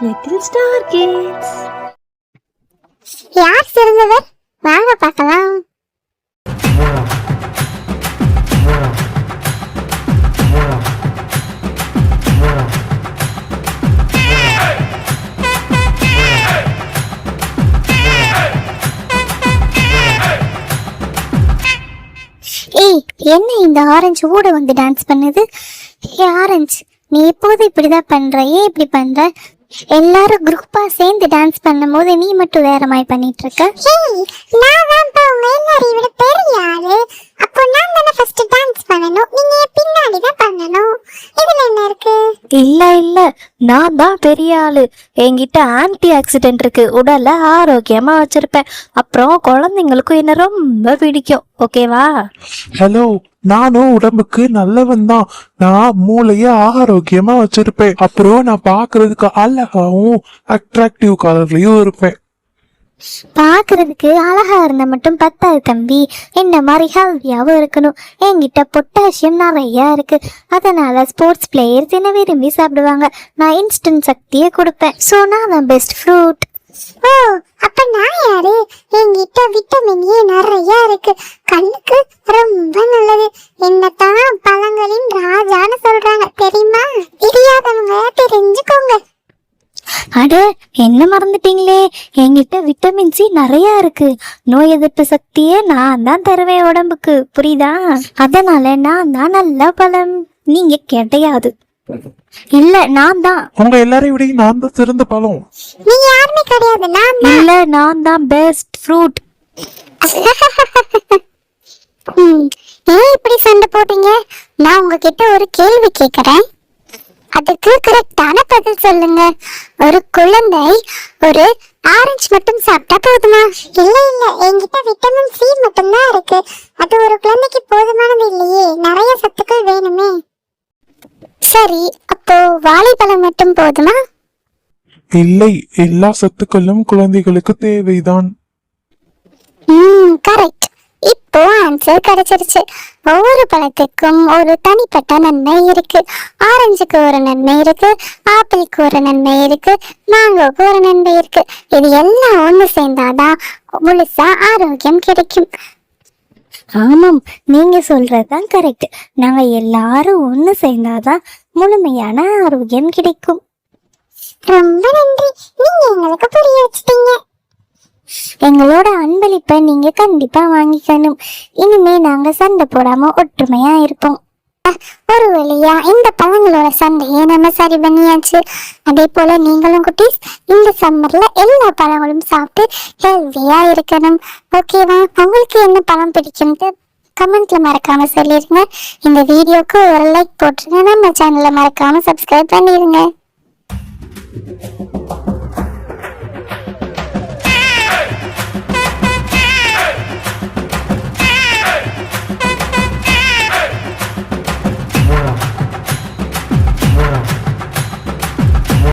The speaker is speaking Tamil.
Little star kids. யார் சிறந்தவர்? வாங்க பார்க்கலாம். ஏய், என்ன இந்த ஆரஞ்சு ஓட வந்து டான்ஸ் பண்ணுது? ஆரஞ்சு, நீ எப்போது இப்படிதான் பண்ற? ஏன் இப்படி பண்ற? எல்லாரும் குரூப்பா சேர்ந்து டான்ஸ் பண்ணும்போது நீ மட்டும் வேற மாதிரி பண்ணிட்டு இருக்க. நான் தான் எல்லாரையும் விட பெரிய ஆளு. அப்போ நான் தானே ஃபர்ஸ்ட் டான்ஸ் பண்ணணும், நீங்க பின்னாடி தான் பண்ணணும். இதுல என்ன இருக்கு? இல்ல நான் தான் பெரிய ஆளு. என்கிட்ட ஆன்டி ஆக்சிடென்ட் இருக்கு, உடலை ஆரோக்கியமா வச்சிருப்பேன். அப்புறம் குழந்தைங்களுக்கும் என்ன ரொம்ப பிடிக்கும். ஓகேவா? ஹலோ, நானும் உடம்புக்கு நல்லவன் தான். நான் மூளைய ஆரோக்கியமா வச்சிருப்பேன். அப்புறம் நான் பாக்குறதுக்கு அழகாவும் அட்ராக்டிவ் கலர்லயும் இருப்பேன். பாக்குறதுக்கு அழகா இருந்த மட்டும் பத்தாது தம்பி, என்ன மாதிரி ஹெல்தியாவும் இருக்கணும். என்கிட்ட பொட்டாசியம் நிறைய இருக்கு, அதனால ஸ்போர்ட்ஸ் பிளேயர் தின விரும்பி சாப்பிடுவாங்க. நான் இன்ஸ்டன்ட் சக்தியை கொடுப்பேன். ஸோ நான் தான் பெஸ்ட் ஃப்ரூட். ஓ, அப்ப நான் யாரு? என்கிட்ட விட்டமின் ஏ நிறைய இருக்கு, கண்ணுக்கு ரொம்ப நல்லது. என்னத்தான் பழங்களின் ராஜான்னு சொல்றாங்க தெரியுமா? தெரியாதவங்க தெரிஞ்சுக்கோங்க. அட, என்ன மறந்துட்டீங்களே, என்கிட்ட விட்டமின் சி நிறைய இருக்கு. நோய் எதிர்ப்பு சக்தியே நான் தான் தருவேன் உடம்புக்கு, புரியுதா? அதனால நான் தான் நல்ல பழம், நீங்க கிடையாது. இல்ல, நான் தான். உங்க எல்லாரையும் விட நான் தான் சிறந்த பழம். நீங்க யாருமே கிடையாது, நான் தான். இல்ல, நான் தான் பெஸ்ட் ஃப்ரூட். ஏன் இப்படி சண்டை போட்டீங்க? நான் உங்ககிட்ட ஒரு கேள்வி கேக்குறேன், அதுக்கு கரெக்டான பதில் சொல்லுங்க. ஒரு குழந்தை ஒரு ஆரஞ்சு மட்டும் சாப்பிட்டா போதுமா? இல்ல, என்கிட்ட விட்டமின் சி மட்டும் தான் இருக்கு. அது ஒரு குழந்தைக்கு போதுமானது இல்லையே, நிறைய சத்துக்கள் வேணுமே. சரி, அப்போ வாழைப்பழம் மட்டும் போதுமா? இல்லை, எல்லா சத்துக்களும் குழந்தைகளுக்கு தேவைதான். கரெக்ட். இப்போ ஆன்சர் கிடைச்சிருச்சு. ஒவ்வொரு பழத்துக்கும் ஒரு தனிப்பட்ட நன்மை இருக்கு. ஆரஞ்சுக்கு ஒரு நன்மை இருக்கு, ஆப்பிளுக்கு ஒரு நன்மை இருக்கு, மேங்கோக்கு ஒரு நன்மை இருக்கு. இது எல்லாம் ஒண்ணு சேர்ந்தாதான் முழுசா ஆரோக்கியம் கிடைக்கும். ஆமாம், நீங்க சொல்றதுதான் கரெக்ட். நாங்க எல்லாரும் ஒண்ணு சேர்ந்தாதான் முழுமையான ஆரோக்கியம் கிடைக்கும். ரொம்ப நன்றி, நீங்க எங்களுக்கு புரிய வச்சிட்டீங்க. எங்களோட அன்பளிப்பை நீங்க கண்டிப்பா வாங்கிக்கணும். இனிமே நாங்க சண்டை போடாம ஒற்றுமையா இருப்போம். ஒரு வழியா இந்த பழங்களோட சண்டையை நம்ம சரி பண்ணியாச்சு. அதே போல நீங்களும் குட்டீஸ் இந்த சம்மர்ல எல்லா பழங்களும் சாப்பிட்டு ஹெல்தியா இருக்கணும். ஓகேவா? உங்களுக்கு என்ன பழம் பிடிக்கும்னு கமெண்ட்ல மறக்காம சொல்லிருங்க. இந்த வீடியோக்கு ஒரு லைக் போட்டுருங்க. நம்ம சேனலை மறக்காம சப்ஸ்கிரைப் பண்ணிருங்க.